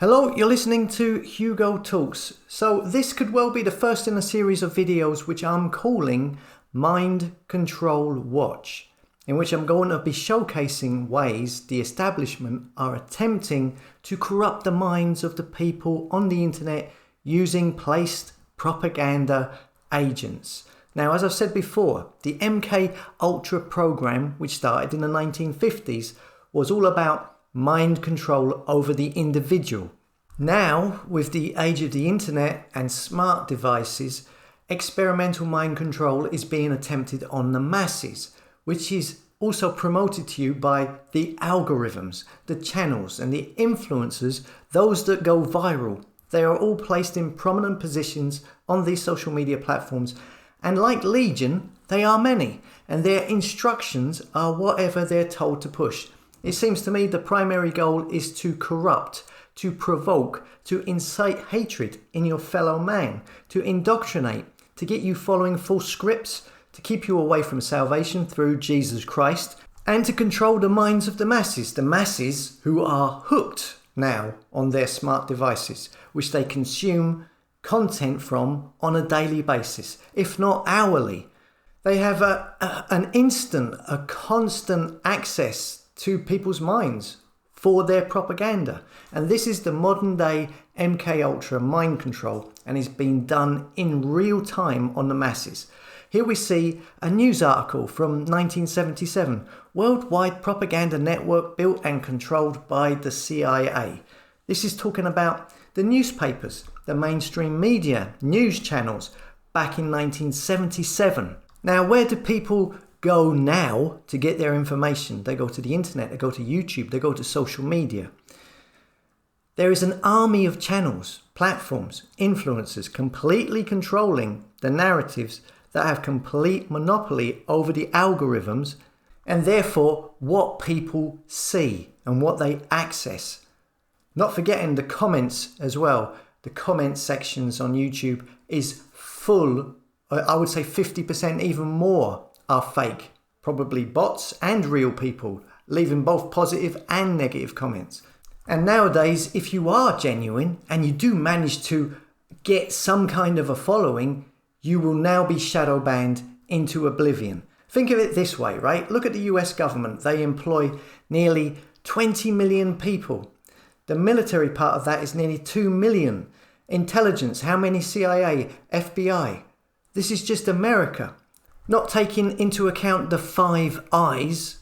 Hello, you're listening to Hugo Talks. So this could well be the first in a series of videos which I'm calling Mind Control Watch, in which I'm going to be showcasing ways the establishment are attempting to corrupt the minds of the people on the internet using placed propaganda agents. Now, as I've said before, the MK Ultra program, which started in the 1950s, was all about mind control over the individual. Now, with the age of the internet and smart devices, experimental mind control is being attempted on the masses, which is also promoted to you by the algorithms, the channels and the influencers, those that go viral. They are all placed in prominent positions on these social media platforms, and like Legion, they are many, and their instructions are whatever they're told to push. It seems to me the primary goal is to corrupt, to provoke, to incite hatred in your fellow man, to indoctrinate, to get you following false scripts, to keep you away from salvation through Jesus Christ, and to control the minds of the masses who are hooked now on their smart devices, which they consume content from on a daily basis, if not hourly. They have an instant, a constant access to people's minds for their propaganda. And this is the modern day MK Ultra mind control, and is being done in real time on the masses. Here we see a news article from 1977, worldwide propaganda network built and controlled by the CIA. This is talking about the newspapers, the mainstream media, news channels back in 1977. Now, where do people go now to get their information? They go to the internet, they go to YouTube, they go to social media. There is an army of channels, platforms, influencers completely controlling the narratives that have complete monopoly over the algorithms and therefore what people see and what they access. Not forgetting the comments as well. The comment sections on YouTube is full, I would say 50%, even more, are fake, probably bots and real people, leaving both positive and negative comments. And nowadays, if you are genuine and you do manage to get some kind of a following, you will now be shadow banned into oblivion. Think of it this way, right? Look at the US government. They employ nearly 20 million people. The military part of that is nearly 2 million. Intelligence, how many? CIA, FBI. This is just America. Not taking into account the Five Eyes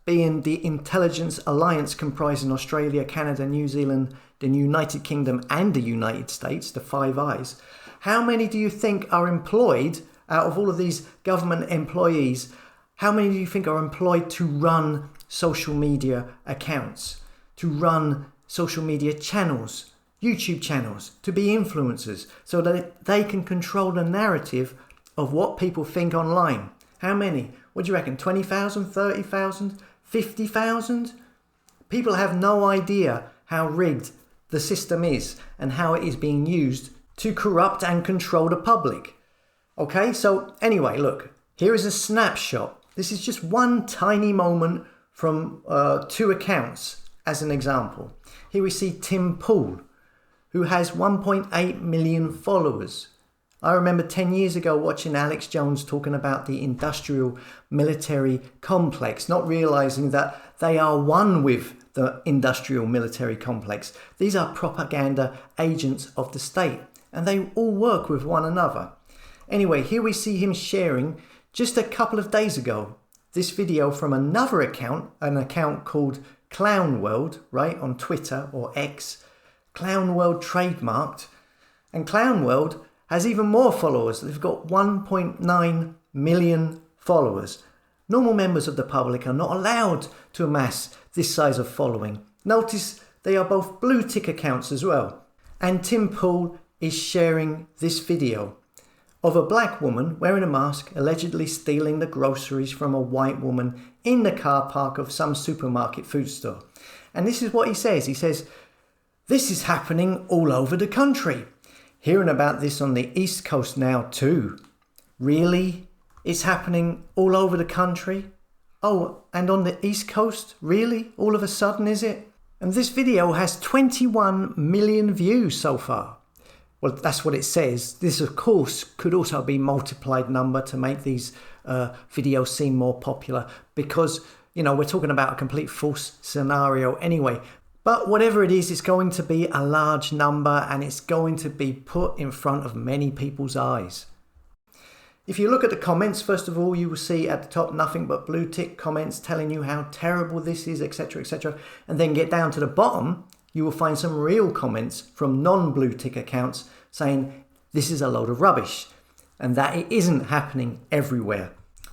being the intelligence alliance comprising Australia, Canada, New Zealand, the United Kingdom and the United States, the Five Eyes. How many do you think are employed out of all of these government employees? How many do you think are employed to run social media accounts, to run social media channels, YouTube channels, to be influencers so that they can control the narrative of what people think online? How many? What do you reckon? 20,000, 30,000, 50,000? People have no idea how rigged the system is and how it is being used to corrupt and control the public. Okay, so anyway, look, here is a snapshot. This is just one tiny moment from two accounts as an example. Here we see Tim Pool, who has 1.8 million followers. I remember 10 years ago watching Alex Jones talking about the industrial military complex, not realizing that they are one with the industrial military complex. These are propaganda agents of the state, and they all work with one another. Anyway, here we see him sharing just a couple of days ago this video from another account, an account called Clown World, right, on Twitter or X. Clown World trademarked, and Clown World has even more followers. They've got 1.9 million followers. Normal members of the public are not allowed to amass this size of following. Notice they are both blue tick accounts as well. And Tim Pool is sharing this video of a black woman wearing a mask allegedly stealing the groceries from a white woman in the car park of some supermarket food store. And this is what he says. He says, "This is happening all over the country. Hearing about this on the East Coast now too. Really? It's happening all over the country? Oh, and on the East Coast? Really? All of a sudden, is it?" And this video has 21 million views so far. Well, that's what it says. This, of course, could also be multiplied number to make these videos seem more popular because, you know, we're talking about a complete false scenario anyway. But whatever it is, it's going to be a large number and it's going to be put in front of many people's eyes. If you look at the comments, first of all, you will see at the top nothing but blue tick comments telling you how terrible this is, etc., etc. And then get down to the bottom, you will find some real comments from non-blue tick accounts saying this is a load of rubbish and that it isn't happening everywhere.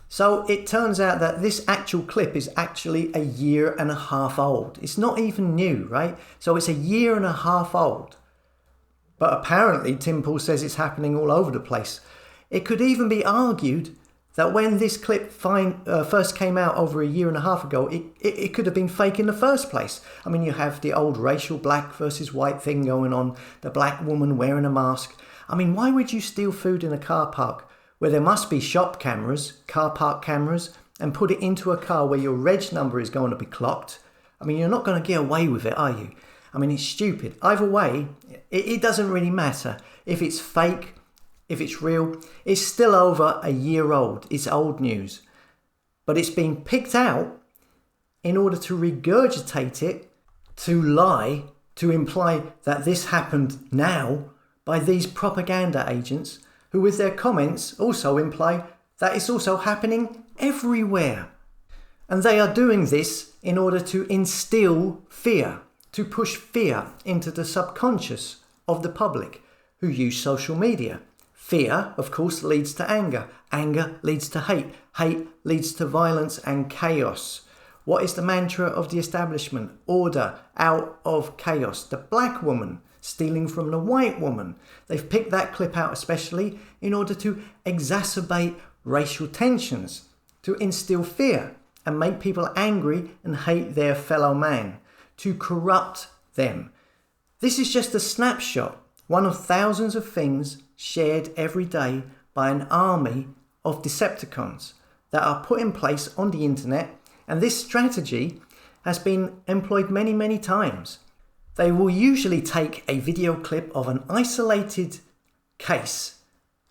So it turns out that this actual clip is actually 1.5 years old. It's not even new, right? So it's 1.5 years old. But apparently Tim Pool says it's happening all over the place. It could even be argued that when this clip first came out over 1.5 years ago, it could have been fake in the first place. I mean, you have the old racial black versus white thing going on, the black woman wearing a mask. I mean, why would you steal food in a car park where there must be shop cameras, car park cameras, and put it into a car where your reg number is going to be clocked? I mean, you're not going to get away with it, are you? I mean, it's stupid. Either way, it doesn't really matter. If it's fake, if it's real, it's still over 1 year old. It's old news. But it's been picked out in order to regurgitate it, to lie, to imply that this happened now by these propaganda agents who with their comments also imply that it's also happening everywhere. And they are doing this in order to instill fear, to push fear into the subconscious of the public who use social media. Fear, of course, leads to anger. Anger leads to hate. Hate leads to violence and chaos. What is the mantra of the establishment? Order out of chaos. The black woman stealing from the white woman. They've picked that clip out especially in order to exacerbate racial tensions, to instill fear and make people angry and hate their fellow man, to corrupt them. This is just a snapshot, one of thousands of things shared every day by an army of Decepticons that are put in place on the internet, and this strategy has been employed many, many times. They will usually take a video clip of an isolated case,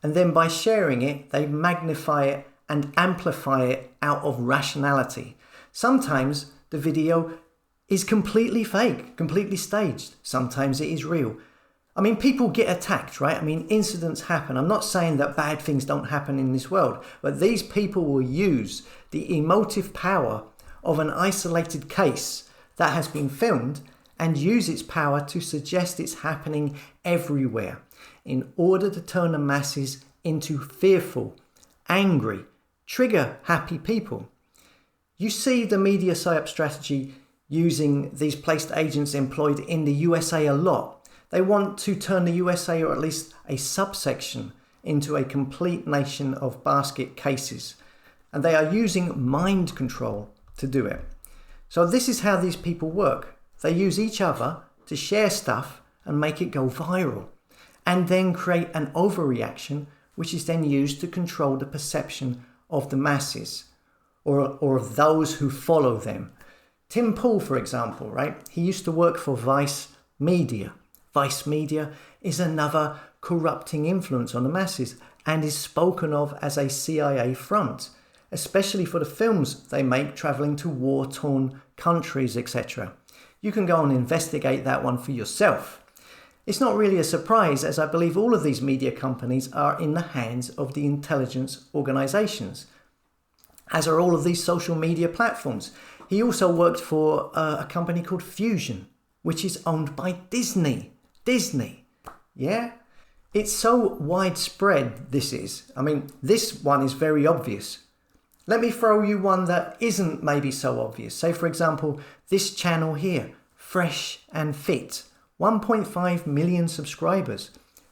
and then by sharing it, they magnify it and amplify it out of rationality. Sometimes the video is completely fake, completely staged. Sometimes it is real. I mean, people get attacked, right? I mean, incidents happen. I'm not saying that bad things don't happen in this world, but these people will use the emotive power of an isolated case that has been filmed and use its power to suggest it's happening everywhere in order to turn the masses into fearful, angry, trigger-happy people. You see the media psyop strategy using these placed agents employed in the USA a lot. They want to turn the USA, or at least a subsection, into a complete nation of basket cases. And they are using mind control to do it. So this is how these people work. They use each other to share stuff and make it go viral, and then create an overreaction, which is then used to control the perception of the masses or of those who follow them. Tim Pool, for example, right? He used to work for Vice Media. Vice Media is another corrupting influence on the masses and is spoken of as a CIA front, especially for the films they make traveling to war-torn countries, etc. You can go and investigate that one for yourself. It's not really a surprise, as I believe all of these media companies are in the hands of the intelligence organizations, as are all of these social media platforms. He also worked for a company called Fusion, which is owned by Disney. Disney, yeah? It's so widespread, this is. I mean, this one is very obvious. Let me throw you one that isn't maybe so obvious. Say, for example, this channel here, Fresh and Fit, 1.5 million subscribers.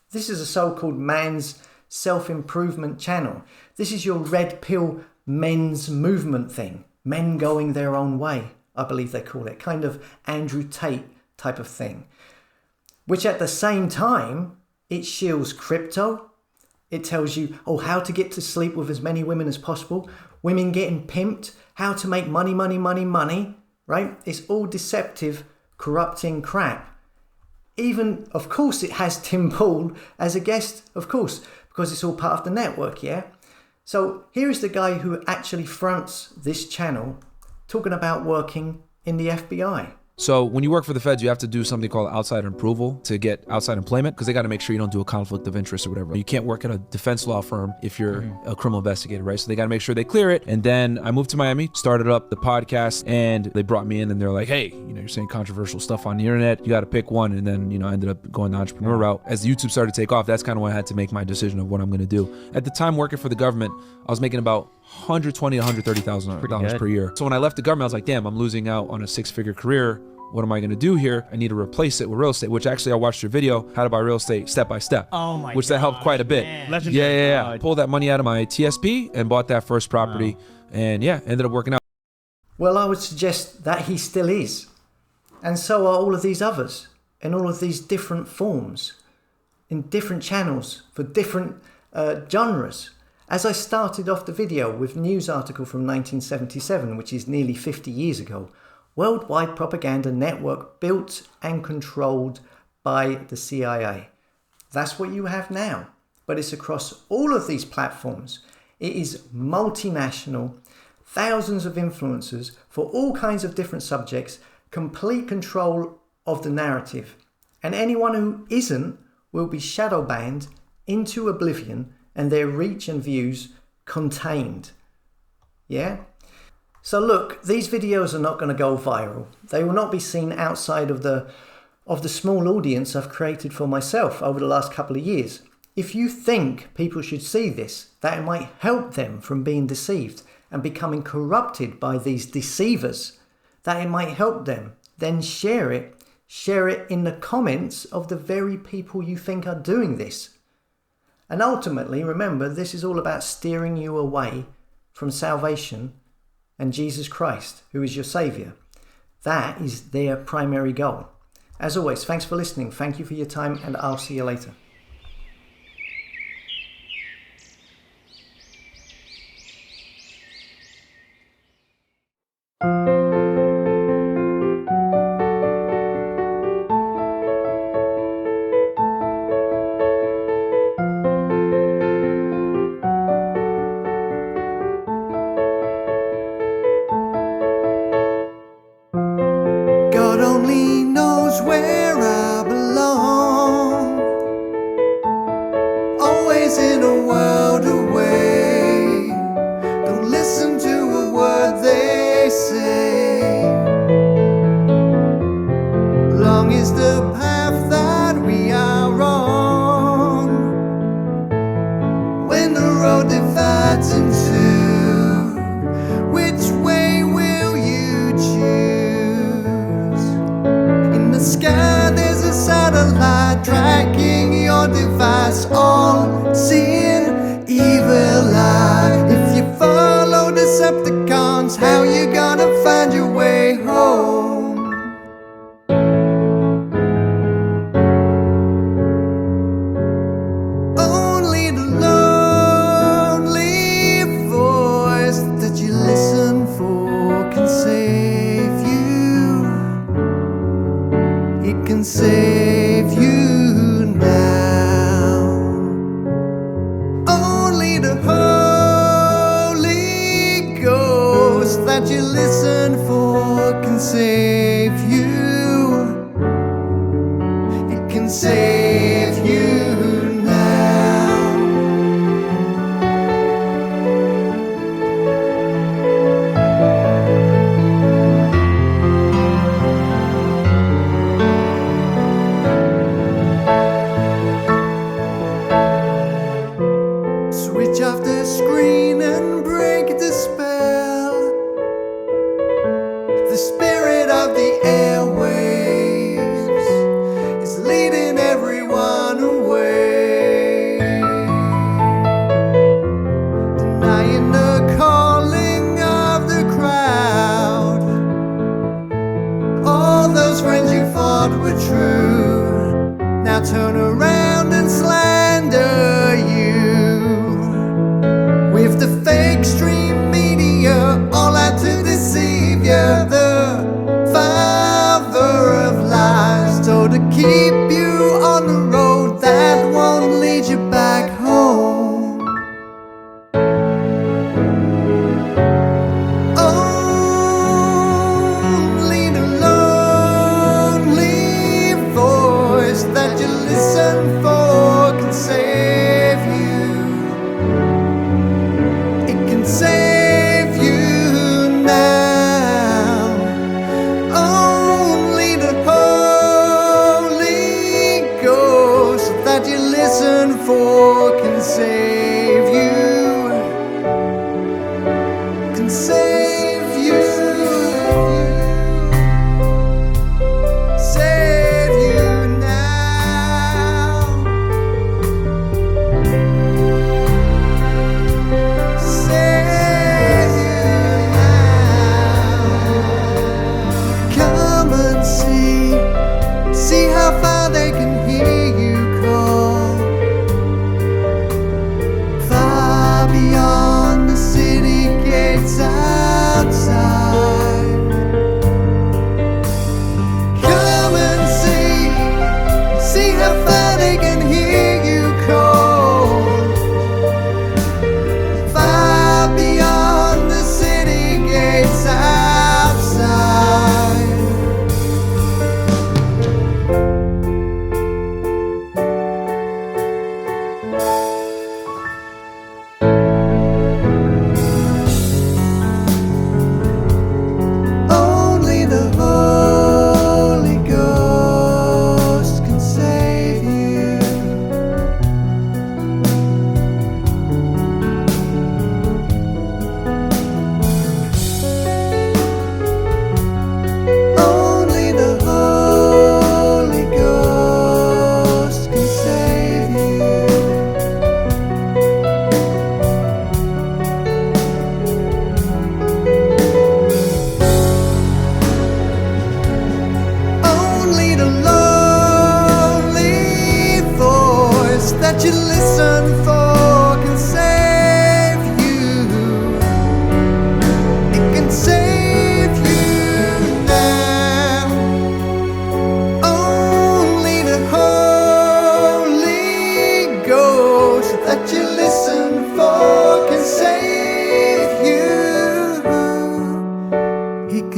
This is a so-called man's self-improvement channel. This is your red pill men's movement thing. Men going their own way, I believe they call it. Kind of Andrew Tate type of thing. Which at the same time, it shields crypto. It tells you, how to get to sleep with as many women as possible. Women getting pimped. How to make money, right? It's all deceptive corrupting crap. Even, of course, it has Tim Pool as a guest, of course, because it's all part of the network, yeah? So here is the guy who actually fronts this channel talking about working in the FBI. So when you work for the feds, you have to do something called outside approval to get outside employment, because they got to make sure you don't do a conflict of interest or whatever. You can't work at a defense law firm if you're a criminal investigator, right? So they got to make sure they clear it. And then I moved to Miami, started up the podcast, and they brought me in and they're like, hey, you're saying controversial stuff on the internet. You got to pick one. And then, I ended up going the entrepreneur route. As YouTube started to take off, that's kind of when I had to make my decision of what I'm going to do. At the time, working for the government, I was making about $120,000 to $130,000 per year. So when I left the government, I was like, damn, I'm losing out on a 6-figure career. What am I going to do here? I need to replace it with real estate, which actually I watched your video, how to buy real estate step by step. Oh my Which that helped quite a bit. Legendary. Yeah. Pulled that money out of my TSP and bought that first property. Wow. And yeah, ended up working out. Well, I would suggest that he still is. And so are all of these others in all of these different forms, in different channels for different genres. As I started off the video with a news article from 1977, which is nearly 50 years ago, worldwide propaganda network built and controlled by the CIA. That's what you have now, but it's across all of these platforms. It is multinational, thousands of influencers for all kinds of different subjects, complete control of the narrative. And anyone who isn't will be shadow banned into oblivion and their reach and views contained. Yeah? So look, these videos are not going to go viral. They will not be seen outside of the small audience I've created for myself over the last couple of years. If you think people should see this, that it might help them from being deceived and becoming corrupted by these deceivers, that it might help them, then share it. Share it in the comments of the very people you think are doing this. And ultimately, remember, this is all about steering you away from salvation and Jesus Christ, who is your Saviour. That is their primary goal. As always, thanks for listening. Thank you for your time, and I'll see you later. God only knows where I belong. Always in a world away. Don't listen to a word they say. Long is the path that we are on. When the road divides in two, which way will you choose? In the sky there's a satellite tracking your device, all seeing evil eye. If you follow Decepticons, how you gonna find your way home? Only the lonely voice that you listen for can save you. It can save you now. Only the Holy Ghost that you listen for can save you. It can save you now. Switch off the screen and break the spell. The spirit of the airwaves is leading everyone away, denying the calling of the crowd. All those friends you thought were true now turn around and slander you. With the fake stream media all out to deceive you, the father of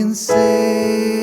can say